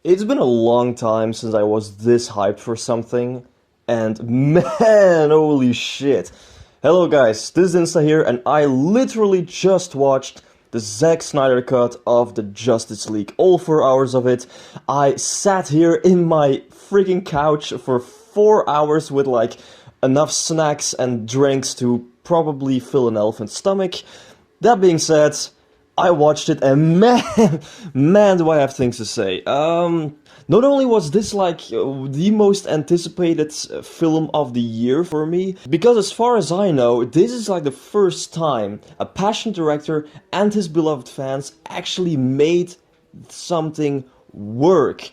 It's been a long time since I was this hyped for something, and man, holy shit. Hello guys, this is Insta here, and I literally just watched the Zack Snyder cut of the Justice League, all 4 hours of it. I sat here in my freaking couch for 4 hours with like enough snacks and drinks to probably fill an elephant's stomach. That being said, I watched it and man, do I have things to say. Not only was this like the most anticipated film of the year for me, because as far as I know, this is like the first time a passionate director and his beloved fans actually made something work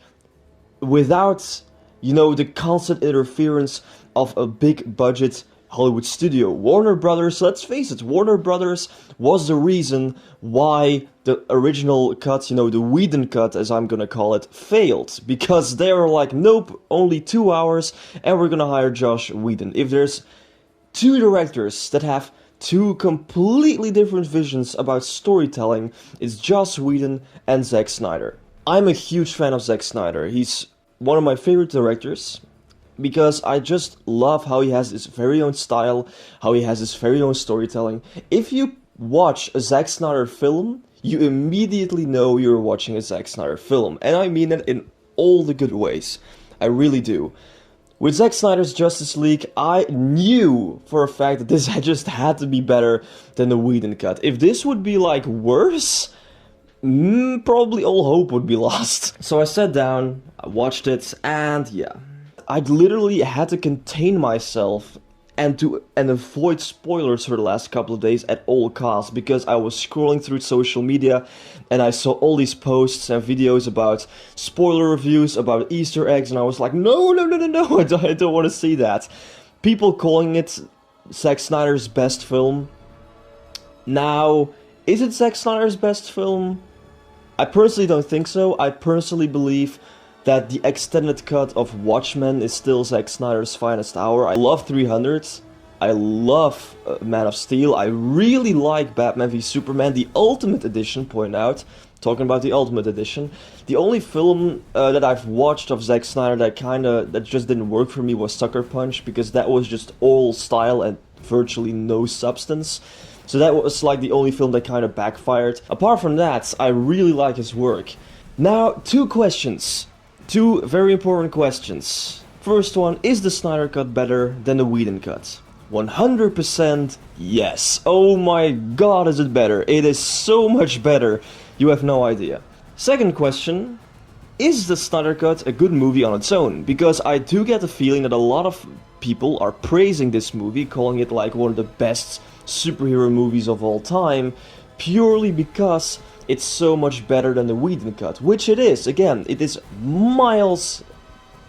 without, the constant interference of a big budget Hollywood studio. Warner Brothers, let's face it, Warner Brothers was the reason why the original cut, the Whedon cut as I'm gonna call it, failed. Because they were like, nope, only 2 hours and we're gonna hire Josh Whedon. If there's two directors that have two completely different visions about storytelling, it's Joss Whedon and Zack Snyder. I'm a huge fan of Zack Snyder. He's one of my favorite directors, because I just love how he has his very own style, how he has his very own storytelling. If you watch a Zack Snyder film, you immediately know you're watching a Zack Snyder film. And I mean it in all the good ways. I really do. With Zack Snyder's Justice League, I knew for a fact that this just had to be better than the Whedon cut. If this would be like worse, probably all hope would be lost. So I sat down, I watched it, and yeah. I literally had to contain myself and avoid spoilers for the last couple of days at all costs, because I was scrolling through social media and I saw all these posts and videos about spoiler reviews, about Easter eggs, and I was like, no, I don't want to see that. People calling it Zack Snyder's best film. Now, is it Zack Snyder's best film? I personally don't think so. I personally believe that the extended cut of Watchmen is still Zack Snyder's finest hour. I love 300. I love Man of Steel. I really like Batman v Superman, the Ultimate Edition, point out. Talking about the Ultimate Edition. The only film that I've watched of Zack Snyder that just didn't work for me was Sucker Punch, because that was just all style and virtually no substance. So that was like the only film that kind of backfired. Apart from that, I really like his work. Now, two questions. Two very important questions. First one, is the Snyder cut better than the Whedon cut? 100% yes. Oh my god, is it better? It is so much better. You have no idea. Second question, is the Snyder cut a good movie on its own? Because I do get the feeling that a lot of people are praising this movie, calling it like one of the best superhero movies of all time, purely because it's so much better than the Whedon cut, which it is. Again, it is miles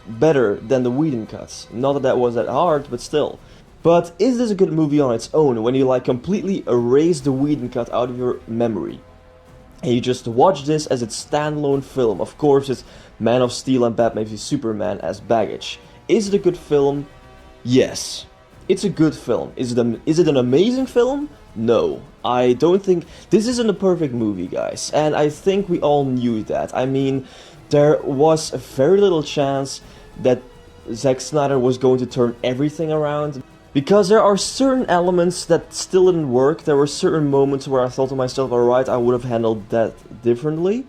better than the Whedon cut. Not that was that hard, but still. But is this a good movie on its own, when you like completely erase the Whedon cut out of your memory and you just watch this as its standalone film? Of course, it's Man of Steel and Batman v Superman as baggage. Is it a good film? Yes. It's a good film. Is it an amazing film? No, I don't think. This isn't a perfect movie, guys, and I think we all knew that. I mean, there was a very little chance that Zack Snyder was going to turn everything around, because there are certain elements that still didn't work. There were certain moments where I thought to myself, alright, I would have handled that differently.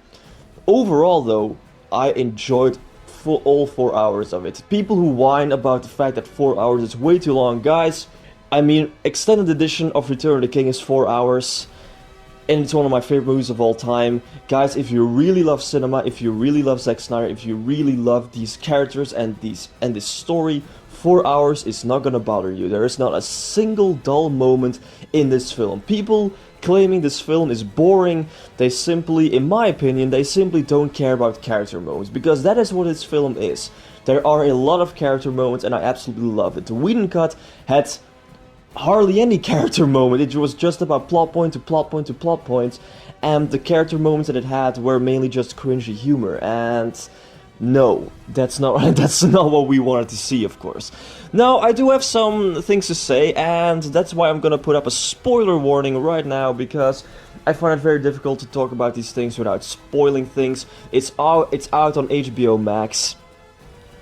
Overall, though, I enjoyed all 4 hours of it. People who whine about the fact that 4 hours is way too long, guys, I mean, extended edition of Return of the King is 4 hours, and it's one of my favorite movies of all time. Guys, if you really love cinema, if you really love Zack Snyder, if you really love these characters and this story, 4 hours is not gonna bother you. There is not a single dull moment in this film. People claiming this film is boring, they simply, in my opinion, they simply don't care about character moments, because that is what this film is. There are a lot of character moments and I absolutely love it. The Whedon cut had hardly any character moment. It was just about plot point to plot point to plot point, and the character moments that it had were mainly just cringy humor, and no, that's not what we wanted to see, of course. Now, I do have some things to say, and that's why I'm gonna put up a spoiler warning right now, because I find it very difficult to talk about these things without spoiling things. It's out on HBO Max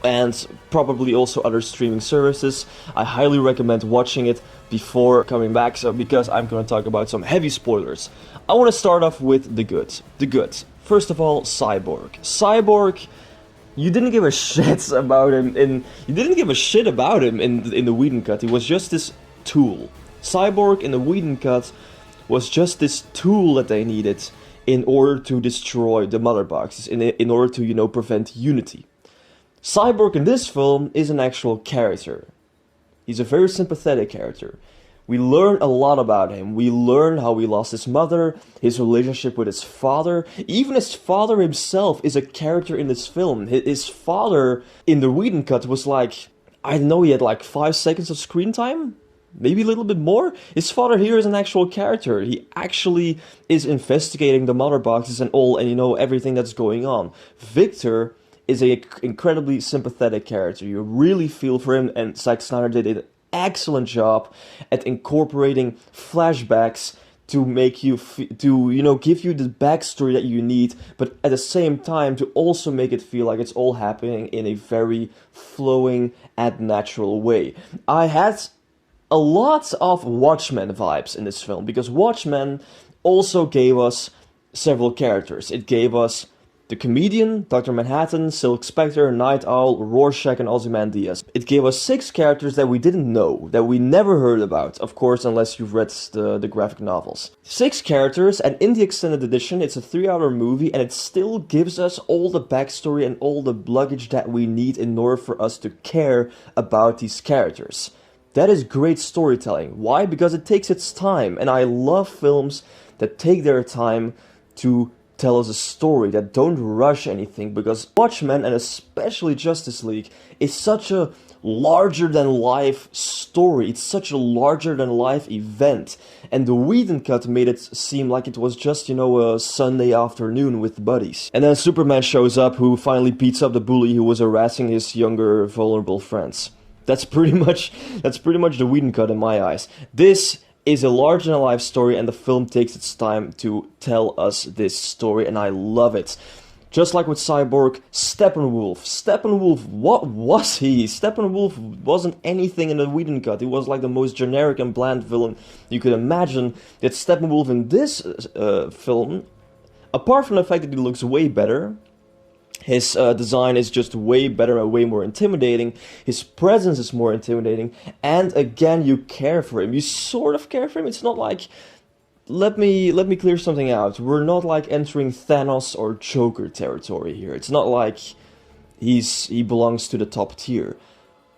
and probably also other streaming services. I highly recommend watching it before coming back, so because I'm going to talk about some heavy spoilers. I want to start off with the good. The good. First of all, Cyborg. Cyborg, you didn't give a shit about him in the Whedon cut. He was just this tool. Cyborg in the Whedon cut was just this tool that they needed in order to destroy the mother boxes, in order to, you know, prevent unity. Cyborg in this film is an actual character. He's a very sympathetic character. We learn a lot about him. We learn how he lost his mother, his relationship with his father. Even his father himself is a character in this film. His father in the Whedon cut was like, I don't know, he had like 5 seconds of screen time? Maybe a little bit more? His father here is an actual character. He actually is investigating the mother boxes and all, and you know, everything that's going on. Victor is an incredibly sympathetic character. You really feel for him, and Zack Snyder did an excellent job at incorporating flashbacks to make you give you the backstory that you need, but at the same time to also make it feel like it's all happening in a very flowing and natural way. I had a lot of Watchmen vibes in this film, because Watchmen also gave us several characters. It gave us the Comedian, Dr. Manhattan, Silk Spectre, Night Owl, Rorschach, and Ozymandias. It gave us 6 characters that we didn't know, that we never heard about, of course, unless you've read the graphic novels. 6 characters, and in the extended edition, it's a 3-hour movie, and it still gives us all the backstory and all the luggage that we need in order for us to care about these characters. That is great storytelling. Why? Because it takes its time, and I love films that take their time to tell us a story, that don't rush anything, because Watchmen, and especially Justice League, is such a larger-than-life story. It's such a larger-than-life event, and the Whedon cut made it seem like it was just, you know, a Sunday afternoon with buddies. And then Superman shows up, who finally beats up the bully who was harassing his younger, vulnerable friends. That's pretty much the Whedon cut in my eyes. This is a larger-than-life story, and the film takes its time to tell us this story, and I love it. Just like with Cyborg, Steppenwolf. Steppenwolf, what was he? Steppenwolf wasn't anything in the Whedon cut. He was like the most generic and bland villain you could imagine. Yet Steppenwolf in this film, apart from the fact that he looks way better, his design is just way better and way more intimidating. His presence is more intimidating. And again, you care for him. You sort of care for him. It's not like, let me clear something out. We're not like entering Thanos or Joker territory here. It's not like he belongs to the top tier.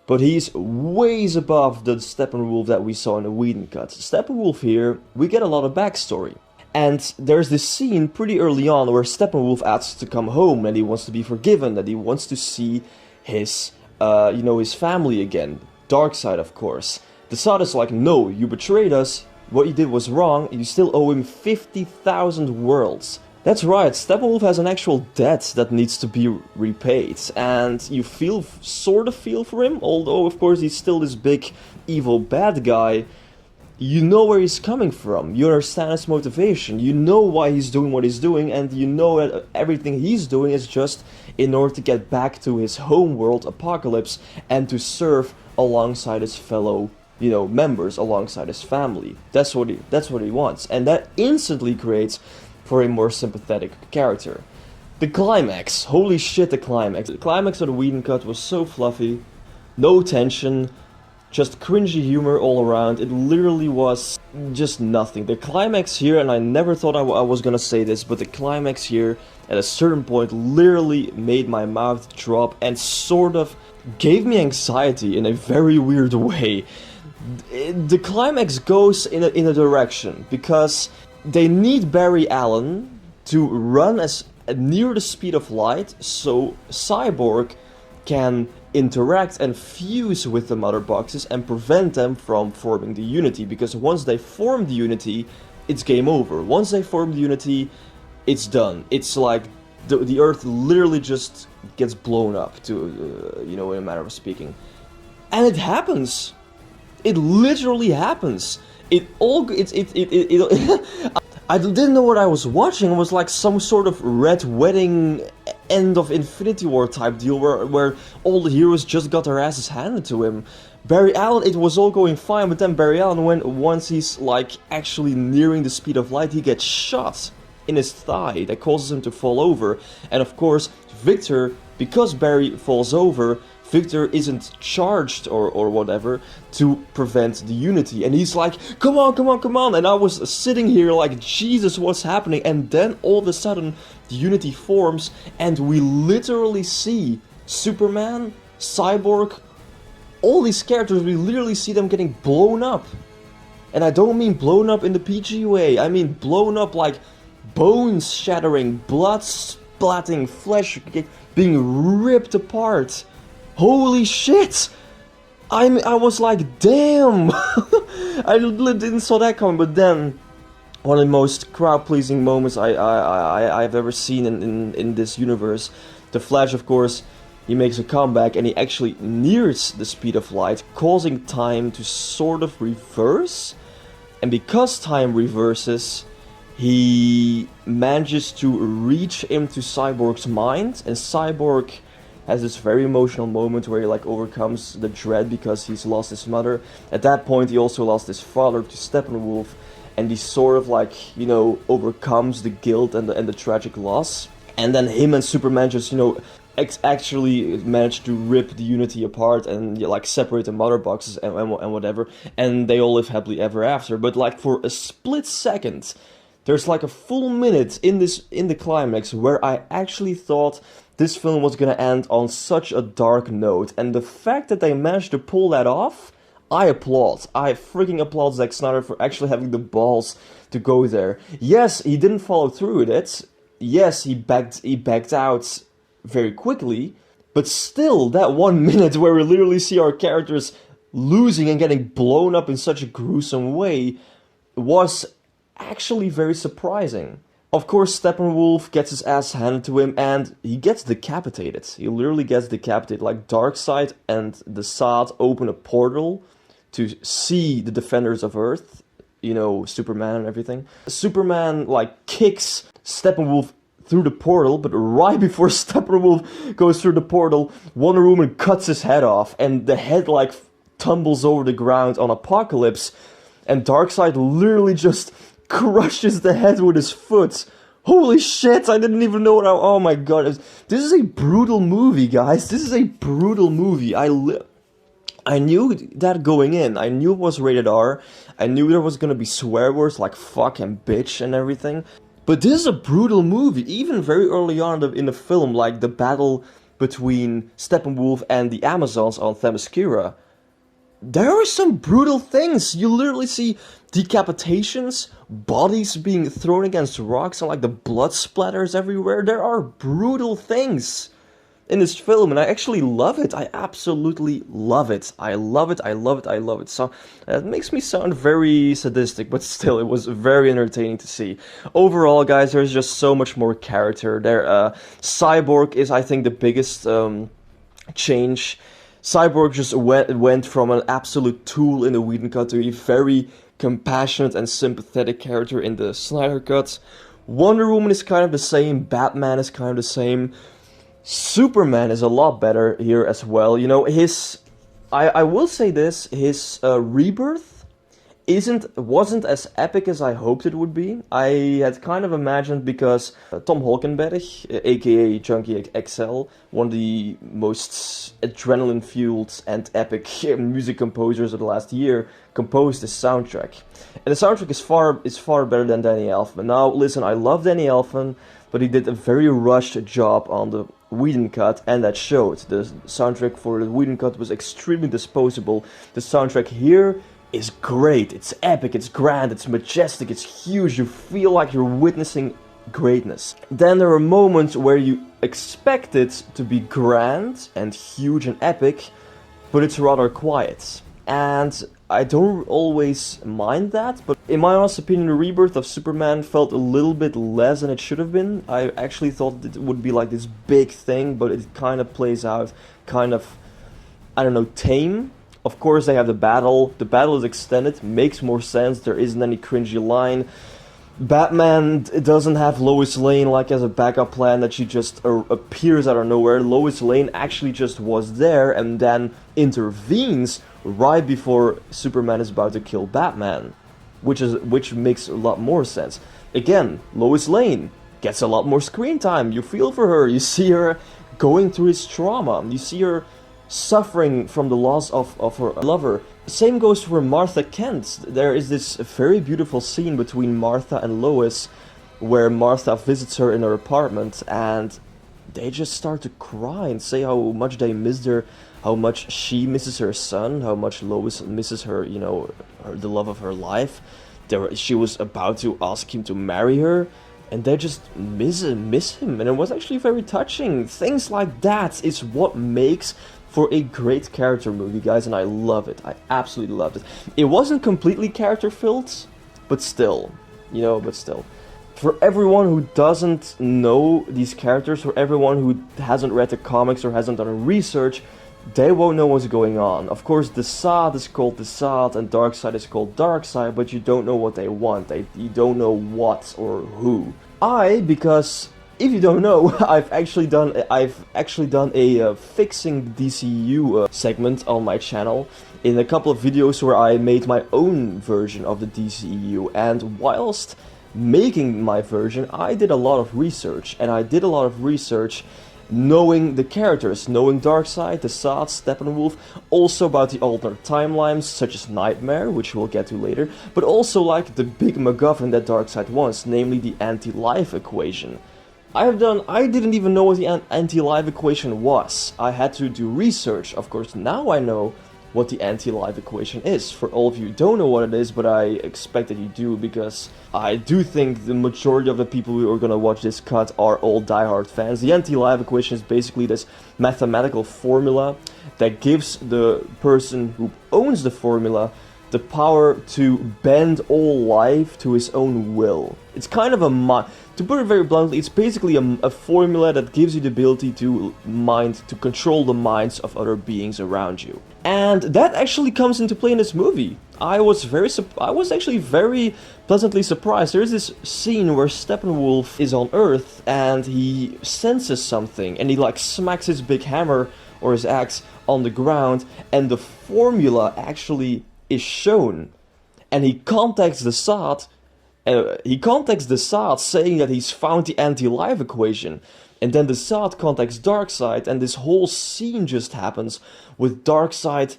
But he's ways above the Steppenwolf that we saw in the Whedon cut. Steppenwolf here, we get a lot of backstory. And there's this scene pretty early on where Steppenwolf asks to come home, and he wants to be forgiven, that he wants to see his, his family again. Darkseid, of course. Desaad is like, no, you betrayed us, what you did was wrong, you still owe him 50,000 worlds. That's right, Steppenwolf has an actual debt that needs to be repaid, and you sort of feel for him, although of course he's still this big, evil bad guy. You know where he's coming from, you understand his motivation, you know why he's doing what he's doing, and you know that everything he's doing is just in order to get back to his home world, Apocalypse, and to serve alongside his fellow, members, alongside his family. That's what he wants, and that instantly creates for a more sympathetic character. The climax, holy shit, the climax. The climax of the Whedon cut was so fluffy, no tension, just cringy humor all around. It literally was just nothing. The climax here, and I never thought I was gonna say this, but the climax here at a certain point literally made my mouth drop and sort of gave me anxiety in a very weird way. The climax goes in a direction, because they need Barry Allen to run as near the speed of light so Cyborg can interact and fuse with the mother boxes and prevent them from forming the Unity, because once they form the Unity, it's game over. Once they form the Unity, it's done. It's like the Earth literally just gets blown up, to in a manner of speaking. And it happens. It literally happens. I I didn't know what I was watching. It was like some sort of Red Wedding end of Infinity War type deal where all the heroes just got their asses handed to him. Barry Allen, it was all going fine, but then Barry Allen, once he's like actually nearing the speed of light, he gets shot in his thigh that causes him to fall over. And of course, Victor, because Barry falls over, Victor isn't charged or whatever to prevent the unity. And he's like, come on, come on, come on. And I was sitting here like, Jesus, what's happening? And then all of a sudden, the unity forms and we literally see Superman, Cyborg, all these characters, we literally see them getting blown up. And I don't mean blown up in the PG way. I mean blown up like bones shattering, blood splatting, flesh being ripped apart. Holy shit! I was like, damn! I didn't saw that coming, but then one of the most crowd-pleasing moments I've ever seen in this universe. The Flash, of course, he makes a comeback and he actually nears the speed of light, causing time to sort of reverse. And because time reverses, he manages to reach into Cyborg's mind, and Cyborg has this very emotional moment where he like overcomes the dread because he's lost his mother. At that point he also lost his father to Steppenwolf, and he sort of like, you know, overcomes the guilt and the tragic loss. And then him and Superman just, you know, actually managed to rip the unity apart and like separate the mother boxes and whatever, and they all live happily ever after. But like for a split second, there's like a full minute in the climax where I actually thought this film was gonna end on such a dark note, and the fact that they managed to pull that off, I applaud. I freaking applaud Zack Snyder for actually having the balls to go there. Yes, he didn't follow through with it. Yes, he backed out very quickly, but still, that 1 minute where we literally see our characters losing and getting blown up in such a gruesome way was actually very surprising. Of course, Steppenwolf gets his ass handed to him and he gets decapitated. He literally gets decapitated. Like Darkseid and the Sod open a portal to see the Defenders of Earth, you know, Superman and everything. Superman like kicks Steppenwolf through the portal, but right before Steppenwolf goes through the portal, Wonder Woman cuts his head off and the head like tumbles over the ground on Apocalypse, and Darkseid literally just crushes the head with his foot. Holy shit, I didn't even know what oh my god. This is a brutal movie, guys. This is a brutal movie. I knew that going in. I knew it was rated R. I knew there was gonna be swear words like fuck and bitch and everything. But this is a brutal movie. Even very early on in the film, like the battle between Steppenwolf and the Amazons on Themyscira, there are some brutal things. You literally see decapitations, bodies being thrown against rocks, and like the blood splatters everywhere. There are brutal things in this film, and I actually love it. I absolutely love it. I love it, I love it, I love it. So it makes me sound very sadistic, but still, it was very entertaining to see. Overall, guys, there's just so much more character there. Cyborg is, I think, the biggest change. Cyborg just went from an absolute tool in the Whedon cut to a very compassionate and sympathetic character in the Snyder cut. Wonder Woman is kind of the same, Batman is kind of the same. Superman is a lot better here as well. You know, I will say this, his rebirth wasn't as epic as I hoped it would be. I had kind of imagined, because Tom Holkenberg, aka Junkie XL, one of the most adrenaline-fueled and epic music composers of the last year, composed this soundtrack. And the soundtrack is far better than Danny Elfman. Now, listen, I love Danny Elfman, but he did a very rushed job on the Whedon cut, and that showed. The soundtrack for the Whedon cut was extremely disposable. The soundtrack here is great. It's epic, it's grand, it's majestic, it's huge. You feel like you're witnessing greatness. Then there are moments where you expect it to be grand and huge and epic, but it's rather quiet. And I don't always mind that, but in my honest opinion, the rebirth of Superman felt a little bit less than it should have been. I actually thought it would be like this big thing, but it kind of plays out kind of, I don't know, tame. Of course, they have the battle. The battle is extended, makes more sense. There isn't any cringy line. Batman doesn't have Lois Lane like as a backup plan that she just appears out of nowhere. Lois Lane actually just was there and then intervenes right before Superman is about to kill Batman, which makes a lot more sense. Again, Lois Lane gets a lot more screen time. You feel for her. You see her going through his trauma. You see her suffering from the loss of her lover. Same goes for Martha Kent. There is this very beautiful scene between Martha and Lois where Martha visits her in her apartment and they just start to cry and say how much they missed her, how much she misses her son, how much Lois misses her, you know, the love of her life. She was about to ask him to marry her, and they just miss him, and it was actually very touching. Things like that is what makes for a great character movie, guys, and I love it. I absolutely loved it. It wasn't completely character-filled, but still, you know, For everyone who doesn't know these characters, for everyone who hasn't read the comics or hasn't done research, they won't know what's going on. Of course, Desaad is called Desaad and Darkseid is called Darkseid, but you don't know what they want. You don't know what or who. Because if you don't know, I've actually done a fixing DCU segment on my channel in a couple of videos where I made my own version of the DCU, and whilst making my version, I did a lot of research, and I did a lot of research knowing the characters, knowing Darkseid, Desaad, Steppenwolf, also about the alternate timelines, such as Nightmare, which we'll get to later, but also like the big MacGuffin that Darkseid wants, namely the anti-life equation. I didn't even know what the anti-life equation was. I had to do research. Of course, now I know what the anti-life equation is. For all of you who don't know what it is, but I expect that you do, because I do think the majority of the people who are gonna watch this cut are all diehard fans. The anti-life equation is basically this mathematical formula that gives the person who owns the formula the power to bend all life to his own will. It's kind of to put it very bluntly, it's basically a formula that gives you the ability to control the minds of other beings around you. And that actually comes into play in this movie. I was actually very pleasantly surprised. There's this scene where Steppenwolf is on Earth and he senses something and he like smacks his big hammer or his axe on the ground, and the formula actually is shown, and he contacts Desaad saying that he's found the anti-life equation, and then Desaad contacts Darkseid, and this whole scene just happens with Darkseid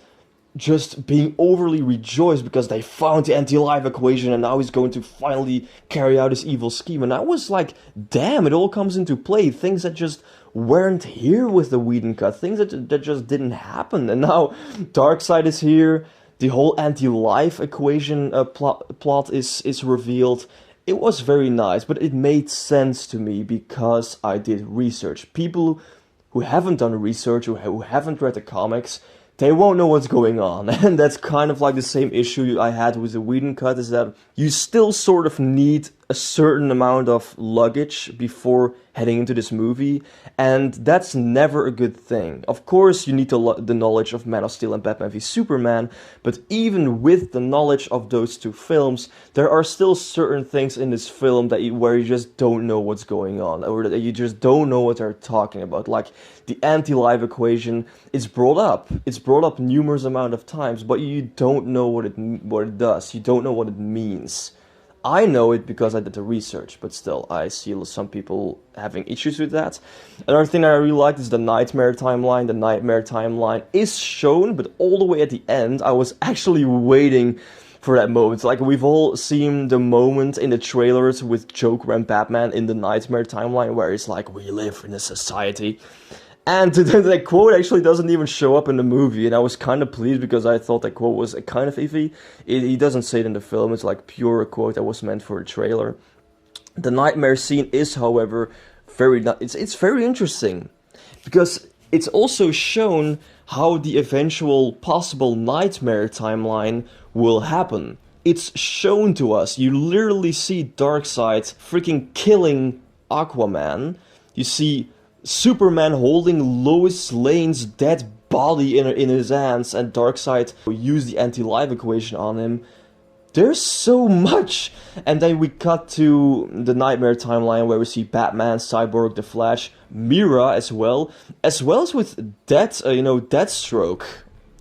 just being overly rejoiced because they found the anti-life equation and now he's going to finally carry out his evil scheme. And I was like, damn, it all comes into play. Things that just weren't here with the Whedon cut, things that just didn't happen, and now Darkseid is here. The whole anti-life equation plot is revealed. It was very nice, but it made sense to me because I did research. People who haven't done research, who haven't read the comics, they won't know what's going on. And that's kind of like the same issue I had with the Whedon cut, is that you still sort of need a certain amount of luggage before heading into this movie, and that's never a good thing. Of course, you need the knowledge of Man of Steel and Batman v Superman, but even with the knowledge of those two films, there are still certain things in this film where you just don't know what's going on, or that you just don't know what they're talking about. Like, the anti-life equation is brought up. It's brought up numerous amount of times, but you don't know what it does. You don't know what it means. I know it because I did the research, but still, I see some people having issues with that. Another thing I really liked is the Nightmare timeline. The Nightmare timeline is shown, but all the way at the end, I was actually waiting for that moment. Like, we've all seen the moment in the trailers with Joker and Batman in the Nightmare timeline, where it's like, we live in a society. And that quote actually doesn't even show up in the movie, and I was kind of pleased because I thought that quote was kind of iffy. He doesn't say it in the film, it's like pure a quote that was meant for a trailer. The Nightmare scene is, however, it's very interesting, because it's also shown how the eventual possible Nightmare timeline will happen. It's shown to us. You literally see Darkseid freaking killing Aquaman. You see Superman holding Lois Lane's dead body in his hands, and Darkseid use the anti-life equation on him. there's so much. And then we cut to the Nightmare timeline where we see Batman, Cyborg, The Flash, Mira as well as with Deathstroke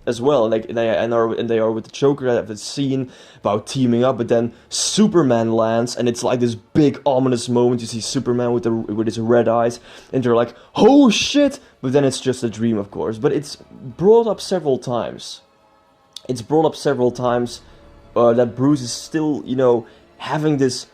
as well. Like they are with the Joker. I have a scene about teaming up, but then Superman lands, and it's like this big ominous moment. You see Superman with his red eyes, and they're like, "Oh shit!" But then it's just a dream, of course. But it's brought up several times. That Bruce is still, having this,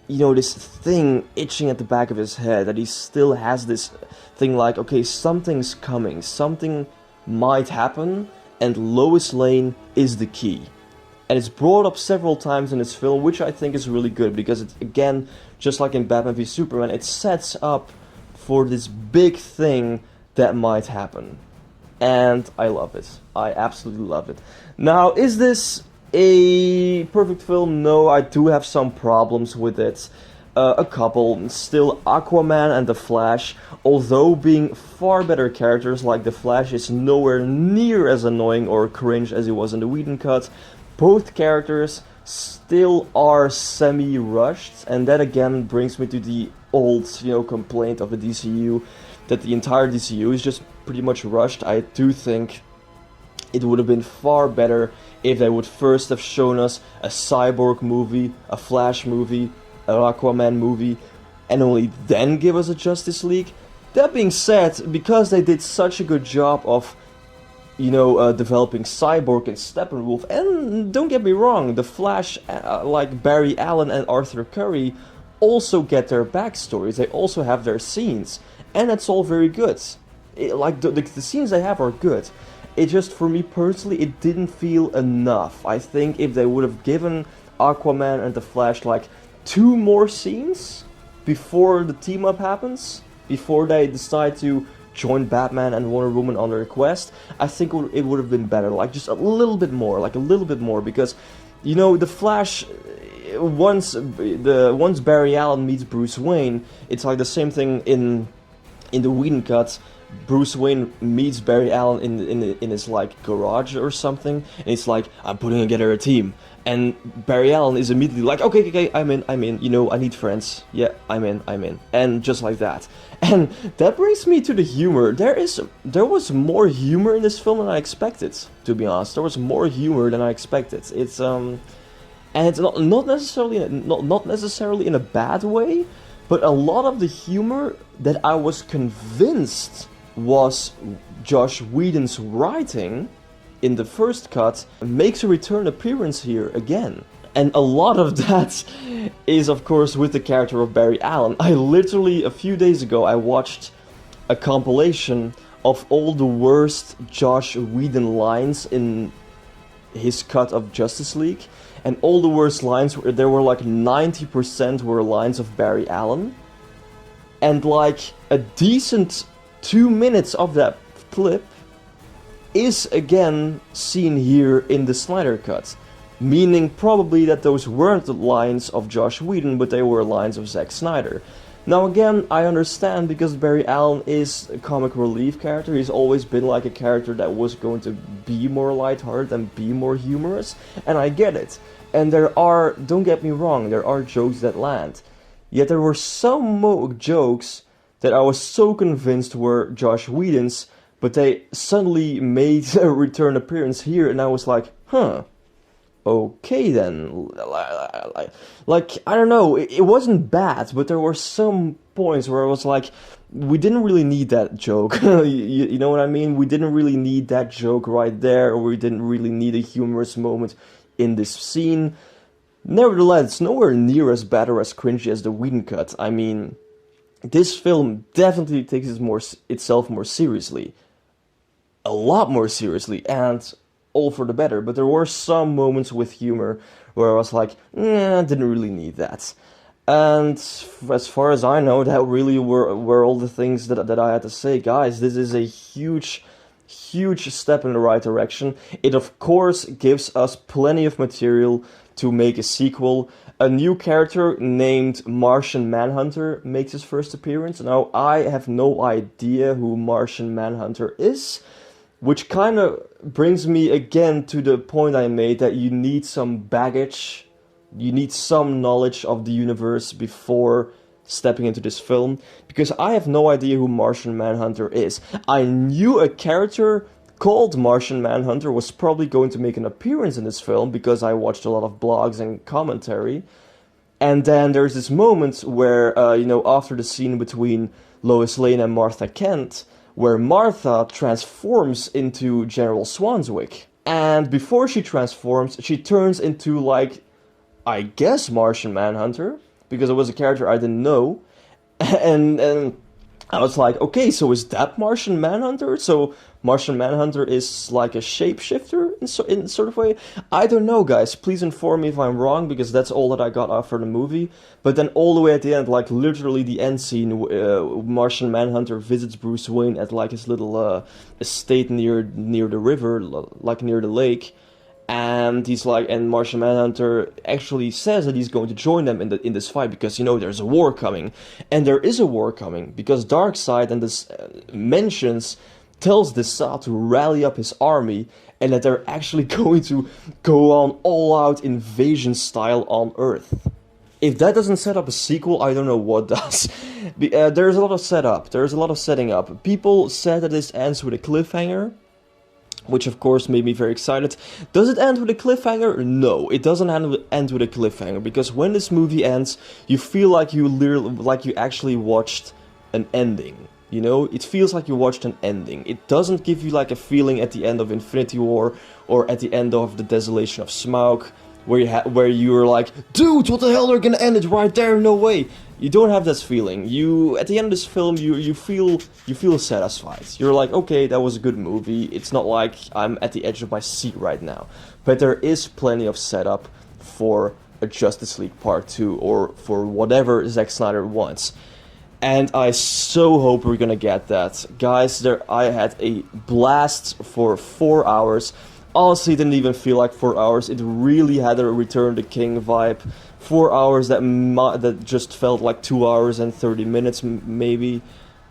this thing itching at the back of his head. That he still has this thing like, okay, something's coming, something might happen. And Lois Lane is the key. And it's brought up several times in this film, which I think is really good, because it's, again, just like in Batman v Superman, it sets up for this big thing that might happen. And I love it. I absolutely love it. Now, is this a perfect film? No, I do have some problems with it. A couple. Still, Aquaman and The Flash, although being far better characters, like The Flash is nowhere near as annoying or cringe as he was in the Whedon cut, both characters still are semi-rushed, and that again brings me to the old, complaint of the DCU, that the entire DCU is just pretty much rushed. I do think it would have been far better if they would first have shown us a Cyborg movie, a Flash movie, an Aquaman movie, and only then give us a Justice League. That being said, because they did such a good job of, developing Cyborg and Steppenwolf, and don't get me wrong, the Flash, like Barry Allen and Arthur Curry, also get their backstories. They also have their scenes, and that's all very good. The scenes they have are good. It just, for me personally, it didn't feel enough. I think if they would have given Aquaman and the Flash like 2 more scenes before the team up happens, before they decide to join Batman and Wonder Woman on their quest, I think it would have been better. Like just a little bit more, because the Flash, once Barry Allen meets Bruce Wayne, it's like the same thing in the Whedon cut. Bruce Wayne meets Barry Allen in his like garage or something, and it's like, I'm putting together a team. And Barry Allen is immediately like, okay, I'm in, I need friends. Yeah, I'm in. And just like that. And that brings me to the humor. There was more humor in this film than I expected, to be honest. There was more humor than I expected. It's and it's not necessarily in a bad way, but a lot of the humor that I was convinced was Joss Whedon's writing in the first cut makes a return appearance here again. And a lot of that is, of course, with the character of Barry Allen. I literally, a few days ago, I watched a compilation of all the worst Joss Whedon lines in his cut of Justice League. And all the worst lines, there were like 90% were lines of Barry Allen. And like a decent 2 minutes of that clip is again seen here in the Snyder cut. Meaning probably that those weren't the lines of Joss Whedon, but they were lines of Zack Snyder. Now again, I understand, because Barry Allen is a comic relief character. He's always been like a character that was going to be more lighthearted and be more humorous, and I get it. And there are, don't get me wrong, there are jokes that land. Yet there were some jokes that I was so convinced were Joss Whedon's, but they suddenly made a return appearance here, and I was like, okay then. Like, I don't know, it wasn't bad, but there were some points where I was like, we didn't really need that joke. you know what I mean? We didn't really need that joke right there, or we didn't really need a humorous moment in this scene. Nevertheless, it's nowhere near as bad or as cringy as the Whedon cut. I mean, this film definitely takes itself more seriously. A lot more seriously, and all for the better. But there were some moments with humor where I was like, I didn't really need that. And as far as I know, that really were all the things that I had to say. Guys, this is a huge step in the right direction. It of course gives us plenty of material to make a sequel. A new character named Martian Manhunter makes his first appearance. Now, I have no idea who Martian Manhunter is, Which kind of brings me again to the point I made that you need some baggage, you need some knowledge of the universe before stepping into this film, because I have no idea who Martian Manhunter is. I knew a character called Martian Manhunter was probably going to make an appearance in this film because I watched a lot of blogs and commentary. And then there's this moment where, after the scene between Lois Lane and Martha Kent, where Martha transforms into General Swanswick. And before she transforms, she turns into, like, I guess Martian Manhunter, because it was a character I didn't know. And I was like, okay, so is that Martian Manhunter? So Martian Manhunter is like a shapeshifter in sort of way? I don't know, guys. Please inform me if I'm wrong, because that's all that I got after the movie. But then all the way at the end, like literally the end scene, Martian Manhunter visits Bruce Wayne at like his little estate near the river, like near the lake. And he's like, and Martian Manhunter actually says that he's going to join them in this fight because there's a war coming, and there is a war coming because Darkseid and this tells Desaad to rally up his army, and that they're actually going to go on all-out invasion style on Earth. If that doesn't set up a sequel, I don't know what does. There's a lot of setup. There's a lot of setting up. People said that this ends with a cliffhanger, which of course made me very excited. Does it end with a cliffhanger? No, it doesn't end with a cliffhanger, because when this movie ends, you feel like you actually watched an ending. It feels like you watched an ending. It doesn't give you like a feeling at the end of Infinity War or at the end of The Desolation of Smaug, where you're like, dude, what the hell, they're gonna end it right there? No way. You don't have this feeling. At the end of this film, you feel satisfied. You're like, okay, that was a good movie. It's not like I'm at the edge of my seat right now. But there is plenty of setup for a Justice League Part 2 or for whatever Zack Snyder wants. And I so hope we're gonna get that. Guys, I had a blast for 4 hours. Honestly, it didn't even feel like 4 hours. It really had a Return to King vibe. 4 hours that just felt like 2 hours and 30 minutes maybe.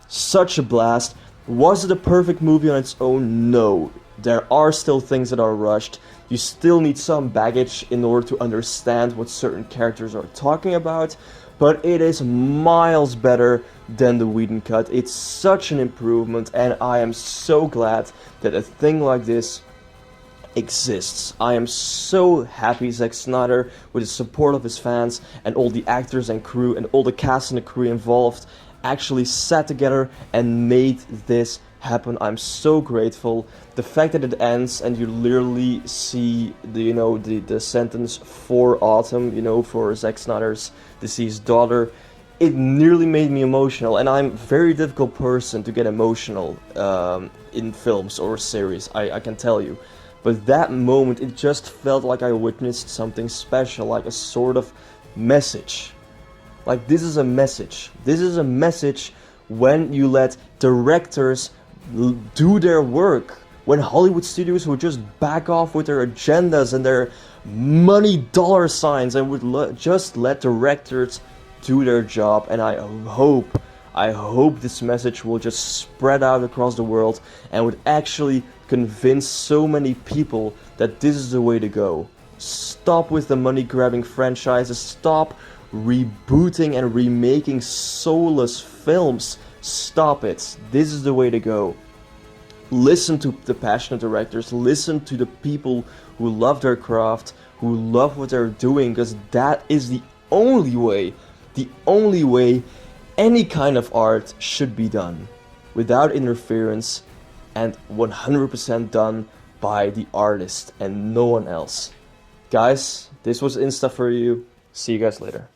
Such a blast. Was it a perfect movie on its own? No. There are still things that are rushed. You still need some baggage in order to understand what certain characters are talking about. But it is miles better than the Whedon cut. It's such an improvement, and I am so glad that a thing like this exists. I am so happy Zack Snyder, with the support of his fans and all the actors and crew and all the cast and the crew involved, actually sat together and made this happen. I'm so grateful. The fact that it ends and you literally see the sentence "for autumn," for Zack Snyder's deceased daughter, it nearly made me emotional. And I'm a very difficult person to get emotional in films or series, I can tell you. But that moment, it just felt like I witnessed something special, like a sort of message. Like, this is a message. This is a message when you let directors do their work. When Hollywood studios would just back off with their agendas and their money dollar signs and would just let directors do their job. And I hope this message will just spread out across the world and would actually convince so many people that this is the way to go. Stop with the money-grabbing franchises. Stop rebooting and remaking soulless films. Stop it. This is the way to go. Listen to the passionate directors. Listen to the people who love their craft, who love what they're doing, because that is the only way any kind of art should be done, without interference and 100% done by the artist and no one else. Guys, this was Insta for you. See you guys later.